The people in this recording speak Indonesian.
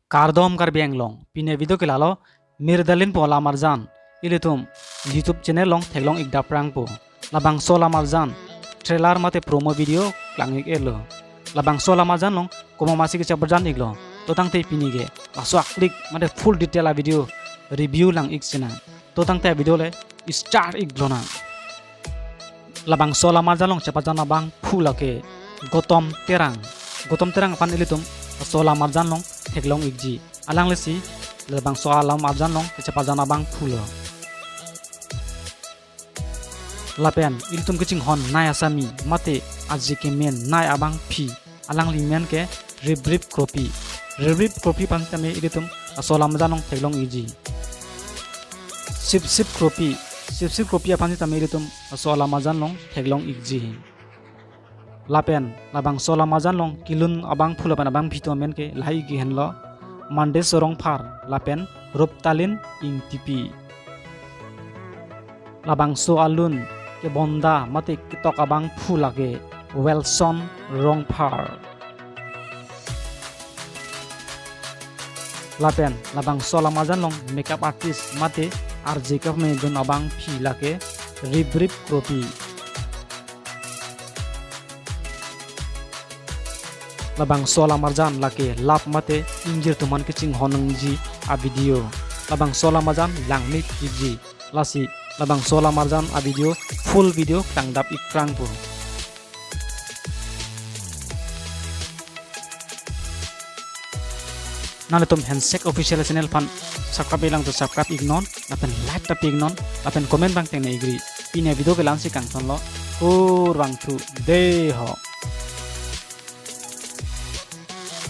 Kardom kar biang long pine video ke lalo mirdalin po lamar jan ilitum YouTube channel long theglong ikda prang po labang so lamar jan trailer mate promo video klangik elo labang so lamar jan long komo masi ke chabar jan iglo totang te pini ge aso klik mate full detail a video review lang iksina totang te video le start iglo na labang so lamar jan long chabar jan bang full ake gotom terang pan ilitum so lamar jan long theglong ikji alang lesi lebang so alam abjan long kecepat jana bang fulo lapen iltum kecing hon nai asami mate aji ke men nai abang phi alang limen ke ribrip kropi pan tame ilitum so lam janong theglong ikji sip kropi pan tame ilitum so lam jan long theglong ikji lapen labang so lam jan long kilun abang fulo pan abang phito men ke lai gi henlo mande sorong phar lapen ruptalin ing tipi labang so alun ke bonda mate kitok abang phulage welson rong phar lapen labang so lamajan long makeup artist mate RJ ka me jon abang phi lake ribrip kropi labang so lamarjan lake lap mate injir tuman kecing honang ji a video labang so lamarjan langmik ji lasi labang so lamarjan a video full video tangdap ikrang pu nale tum handshake official channel fan subscribe lang to subscribe ignon lapen like ta ignon lapen comment bang teng na igri pine video ke lansi kang ton lo kur bang thu de ho